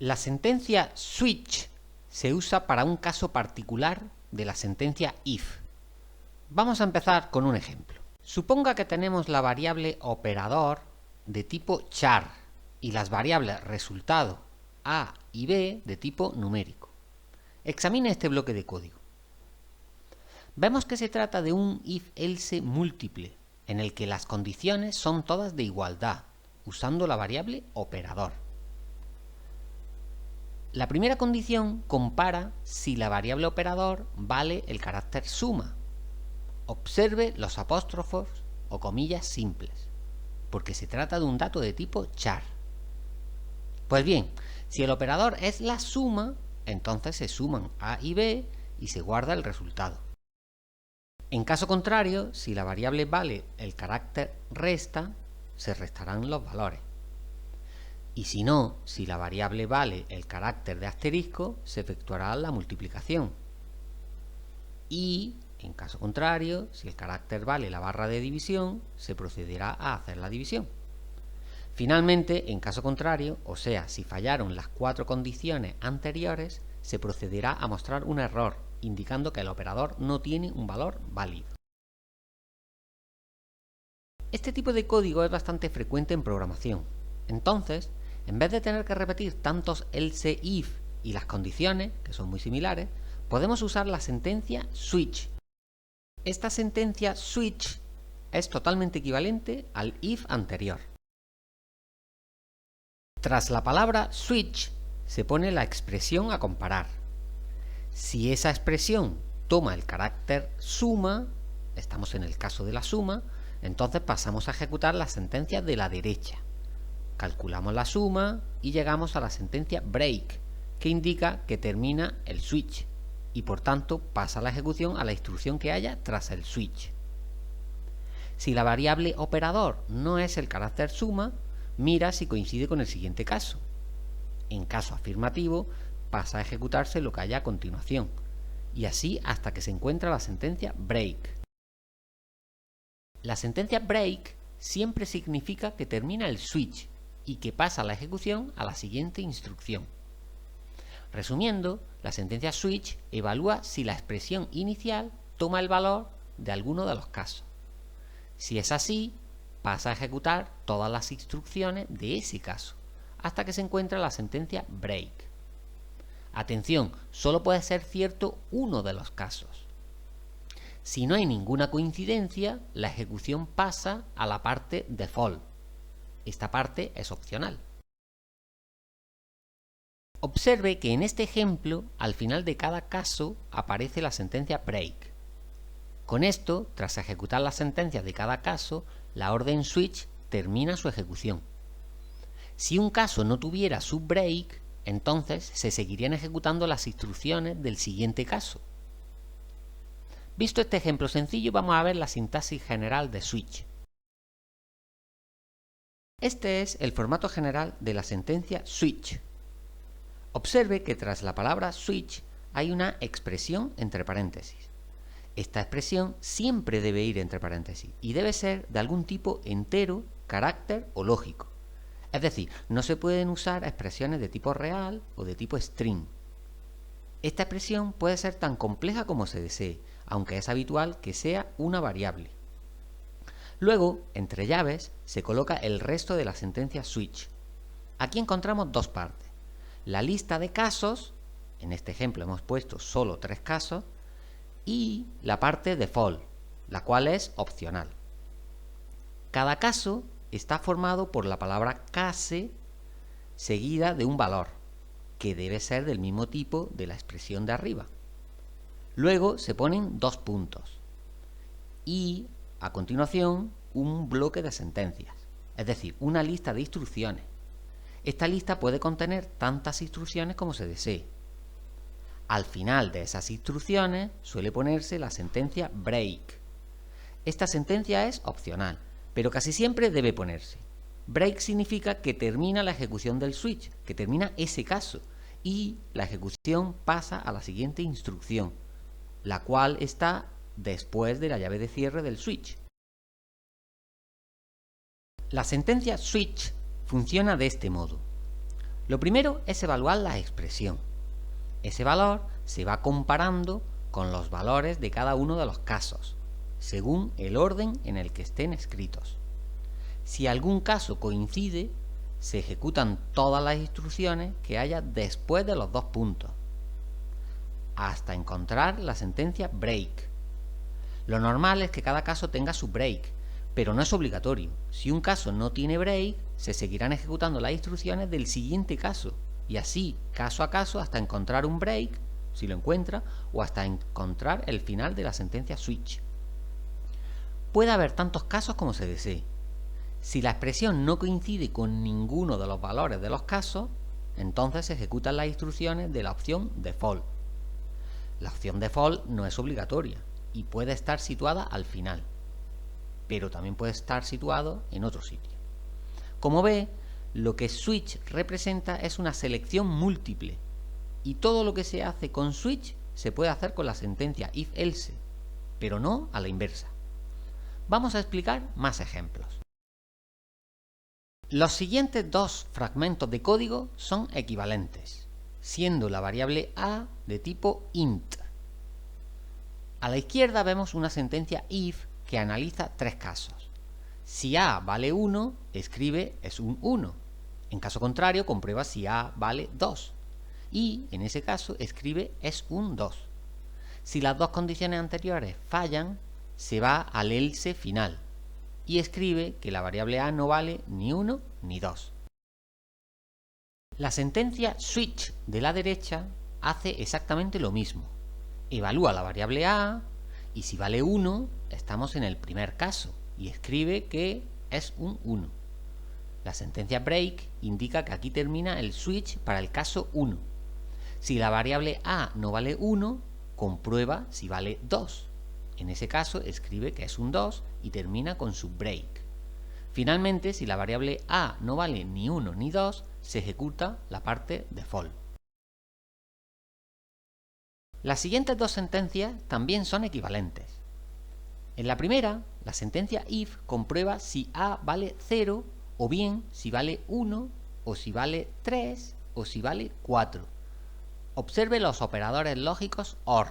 La sentencia switch se usa para un caso particular de la sentencia if. Vamos a empezar con un ejemplo. Suponga que tenemos la variable operador de tipo char y las variables resultado a y b de tipo numérico. Examine este bloque de código. Vemos que se trata de un if-else múltiple, en el que las condiciones son todas de igualdad, usando la variable operador. La primera condición compara si la variable operador vale el carácter suma. Observe los apóstrofos o comillas simples, porque se trata de un dato de tipo char. Pues bien, si el operador es la suma, entonces se suman a y b y se guarda el resultado. En caso contrario, si la variable vale el carácter resta, se restarán los valores. Y si no, si la variable vale el carácter de asterisco, se efectuará la multiplicación. Y, en caso contrario, si el carácter vale la barra de división, se procederá a hacer la división. Finalmente, en caso contrario, o sea, si fallaron las 4 condiciones anteriores, se procederá a mostrar un error, indicando que el operador no tiene un valor válido. Este tipo de código es bastante frecuente en programación. Entonces, en vez de tener que repetir tantos else if y las condiciones, que son muy similares, podemos usar la sentencia switch. Esta sentencia switch es totalmente equivalente al if anterior. Tras la palabra switch se pone la expresión a comparar. Si esa expresión toma el carácter suma, estamos en el caso de la suma, entonces pasamos a ejecutar la sentencia de la derecha. Calculamos la suma y llegamos a la sentencia break, que indica que termina el switch y por tanto pasa la ejecución a la instrucción que haya tras el switch. Si la variable operador no es el carácter suma, mira si coincide con el siguiente caso. En caso afirmativo, pasa a ejecutarse lo que haya a continuación, y así hasta que se encuentra la sentencia break. La sentencia break siempre significa que termina el switch y que pasa la ejecución a la siguiente instrucción. Resumiendo, la sentencia switch evalúa si la expresión inicial toma el valor de alguno de los casos. Si es así, pasa a ejecutar todas las instrucciones de ese caso, hasta que se encuentra la sentencia break. Atención, solo puede ser cierto uno de los casos. Si no hay ninguna coincidencia, la ejecución pasa a la parte default. Esta parte es opcional. Observe que en este ejemplo, al final de cada caso, aparece la sentencia break. Con esto, tras ejecutar las sentencias de cada caso, la orden switch termina su ejecución. Si un caso no tuviera su break, entonces se seguirían ejecutando las instrucciones del siguiente caso. Visto este ejemplo sencillo, vamos a ver la sintaxis general de switch. Este es el formato general de la sentencia switch. Observe que tras la palabra switch hay una expresión entre paréntesis. Esta expresión siempre debe ir entre paréntesis y debe ser de algún tipo entero, carácter o lógico. Es decir, no se pueden usar expresiones de tipo real o de tipo string. Esta expresión puede ser tan compleja como se desee, aunque es habitual que sea una variable. Luego, entre llaves, se coloca el resto de la sentencia switch. Aquí encontramos dos partes. La lista de casos, en este ejemplo hemos puesto solo 3 casos, y la parte default, la cual es opcional. Cada caso está formado por la palabra case seguida de un valor, que debe ser del mismo tipo de la expresión de arriba. Luego se ponen 2 puntos y a continuación un bloque de sentencias, es decir, una lista de instrucciones. Esta lista puede contener tantas instrucciones como se desee. Al final de esas instrucciones suele ponerse la sentencia break. Esta sentencia es opcional, pero casi siempre debe ponerse. Break significa que termina la ejecución del switch, que termina ese caso, y la ejecución pasa a la siguiente instrucción, la cual está después de la llave de cierre del switch. La sentencia switch funciona de este modo. Lo primero es evaluar la expresión. Ese valor se va comparando con los valores de cada uno de los casos, según el orden en el que estén escritos. Si algún caso coincide, se ejecutan todas las instrucciones que haya después de los dos puntos, hasta encontrar la sentencia break. Lo normal es que cada caso tenga su break, pero no es obligatorio. Si un caso no tiene break, se seguirán ejecutando las instrucciones del siguiente caso, y así, caso a caso, hasta encontrar un break, si lo encuentra, o hasta encontrar el final de la sentencia switch. Puede haber tantos casos como se desee. Si la expresión no coincide con ninguno de los valores de los casos, entonces se ejecutan las instrucciones de la opción default. La opción default no es obligatoria y puede estar situada al final, pero también puede estar situado en otro sitio. Como ve, lo que switch representa es una selección múltiple, y todo lo que se hace con switch se puede hacer con la sentencia if-else, pero no a la inversa. Vamos a explicar más ejemplos. Los siguientes dos fragmentos de código son equivalentes, siendo la variable a de tipo int. A la izquierda vemos una sentencia if que analiza tres casos. Si a vale 1, escribe es un 1. En caso contrario, comprueba si a vale 2. Y, en ese caso, escribe es un 2. Si las dos condiciones anteriores fallan, se va al else final y escribe que la variable a no vale ni 1 ni 2. La sentencia switch de la derecha hace exactamente lo mismo. Evalúa la variable a y si vale 1, estamos en el primer caso y escribe que es un 1. La sentencia break indica que aquí termina el switch para el caso 1. Si la variable a no vale 1, comprueba si vale 2. En ese caso escribe que es un 2 y termina con su break. Finalmente, si la variable a no vale ni 1 ni 2, se ejecuta la parte default. Las siguientes dos sentencias también son equivalentes. En la primera, la sentencia if comprueba si a vale 0 o bien si vale 1 o si vale 3 o si vale 4. Observe los operadores lógicos OR.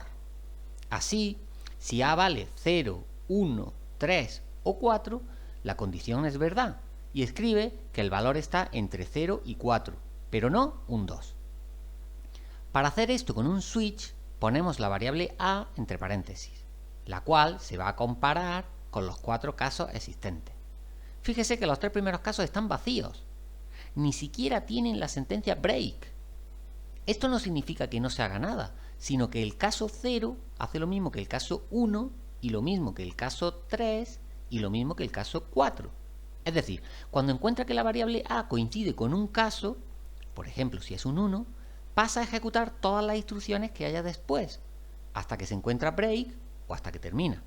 Así, si a vale 0, 1, 3 o 4, la condición es verdad y escribe que el valor está entre 0 y 4, pero no un 2. Para hacer esto con un switch, ponemos la variable a entre paréntesis, la cual se va a comparar con los 4 casos existentes. Fíjese que los 3 primeros casos están vacíos, ni siquiera tienen la sentencia break. Esto no significa que no se haga nada, sino que el caso 0 hace lo mismo que el caso 1 y lo mismo que el caso 3 y lo mismo que el caso 4. Es decir, cuando encuentra que la variable a coincide con un caso, por ejemplo si es un 1, pasa a ejecutar todas las instrucciones que haya después, hasta que se encuentra break o hasta que termina.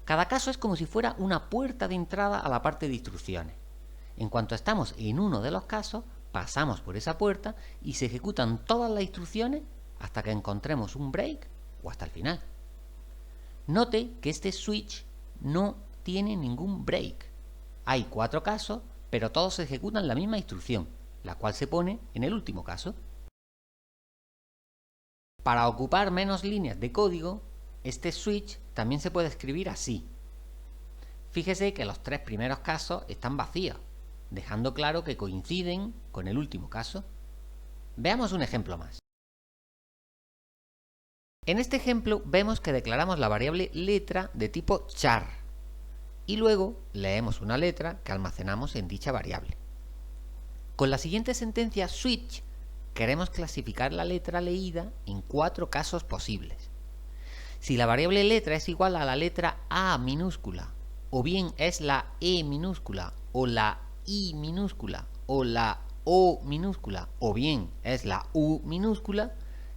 Cada caso es como si fuera una puerta de entrada a la parte de instrucciones. En cuanto estamos en uno de los casos, pasamos por esa puerta y se ejecutan todas las instrucciones hasta que encontremos un break o hasta el final. Note que este switch no tiene ningún break. Hay 4 casos, pero todos ejecutan la misma instrucción, la cual se pone en el último caso. Para ocupar menos líneas de código, este switch también se puede escribir así. Fíjese que los 3 primeros casos están vacíos, dejando claro que coinciden con el último caso. Veamos un ejemplo más. En este ejemplo vemos que declaramos la variable letra de tipo char y luego leemos una letra que almacenamos en dicha variable. Con la siguiente sentencia switch queremos clasificar la letra leída en 4 casos posibles. Si la variable letra es igual a la letra A minúscula, o bien es la E minúscula, o la I minúscula, o la O minúscula, o bien es la U minúscula,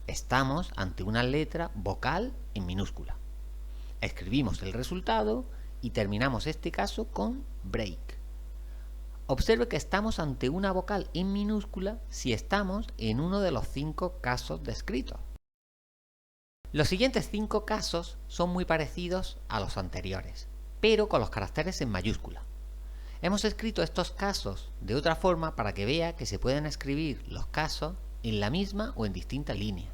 estamos ante una letra vocal en minúscula. Escribimos el resultado y terminamos este caso con break. Observe que estamos ante una vocal en minúscula si estamos en uno de los 5 casos descritos. Los siguientes 5 casos son muy parecidos a los anteriores, pero con los caracteres en mayúscula. Hemos escrito estos casos de otra forma para que vea que se pueden escribir los casos en la misma o en distintas líneas.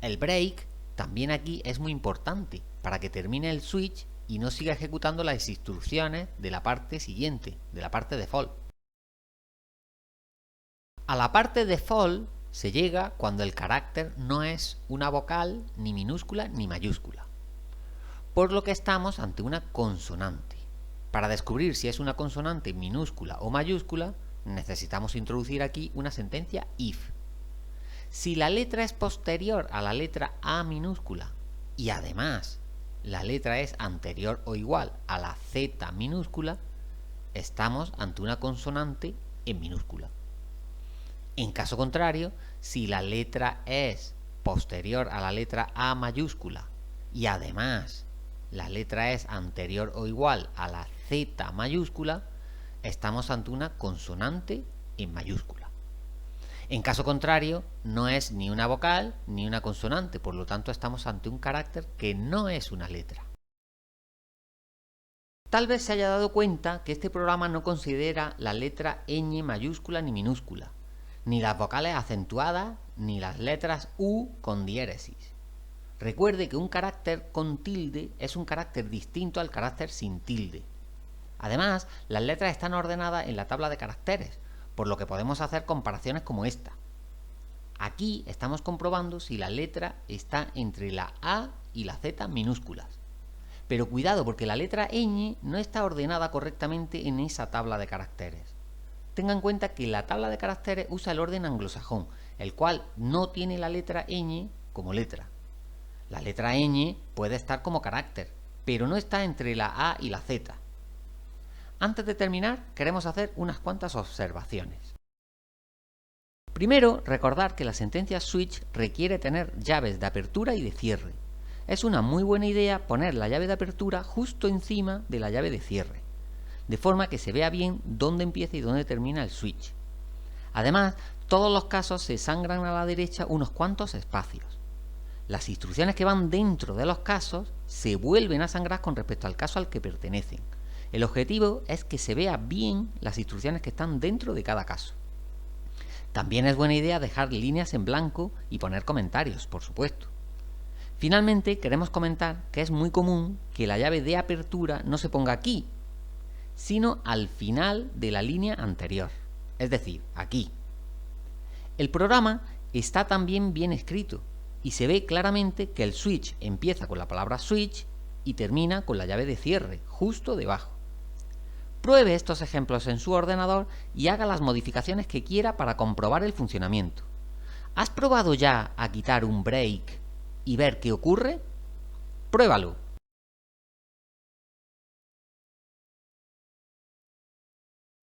El break también aquí es muy importante para que termine el switch y no siga ejecutando las instrucciones de la parte siguiente, de la parte default. A la parte default se llega cuando el carácter no es una vocal, ni minúscula ni mayúscula, por lo que estamos ante una consonante. Para descubrir si es una consonante minúscula o mayúscula, necesitamos introducir aquí una sentencia if. Si la letra es posterior a la letra A minúscula y además la letra es anterior o igual a la Z minúscula, estamos ante una consonante en minúscula. En caso contrario, si la letra es posterior a la letra A mayúscula y además la letra es anterior o igual a la Z mayúscula, estamos ante una consonante en mayúscula. En caso contrario, no es ni una vocal ni una consonante, por lo tanto estamos ante un carácter que no es una letra. Tal vez se haya dado cuenta que este programa no considera la letra ñ mayúscula ni minúscula, ni las vocales acentuadas, ni las letras U con diéresis. Recuerde que un carácter con tilde es un carácter distinto al carácter sin tilde. Además, las letras están ordenadas en la tabla de caracteres, por lo que podemos hacer comparaciones como esta. Aquí estamos comprobando si la letra está entre la A y la Z minúsculas. Pero cuidado, porque la letra ñ no está ordenada correctamente en esa tabla de caracteres. Tenga en cuenta que la tabla de caracteres usa el orden anglosajón, el cual no tiene la letra ñ como letra. La letra ñ puede estar como carácter, pero no está entre la A y la Z. Antes de terminar, queremos hacer unas cuantas observaciones. Primero, recordar que la sentencia switch requiere tener llaves de apertura y de cierre. Es una muy buena idea poner la llave de apertura justo encima de la llave de cierre, de forma que se vea bien dónde empieza y dónde termina el switch. Además, todos los casos se sangran a la derecha unos cuantos espacios. Las instrucciones que van dentro de los casos se vuelven a sangrar con respecto al caso al que pertenecen. El objetivo es que se vea bien las instrucciones que están dentro de cada caso. También es buena idea dejar líneas en blanco y poner comentarios, por supuesto. Finalmente, queremos comentar que es muy común que la llave de apertura no se ponga aquí, sino al final de la línea anterior, es decir, aquí. El programa está también bien escrito y se ve claramente que el switch empieza con la palabra switch y termina con la llave de cierre, justo debajo. Pruebe estos ejemplos en su ordenador y haga las modificaciones que quiera para comprobar el funcionamiento. ¿Has probado ya a quitar un break y ver qué ocurre? Pruébalo.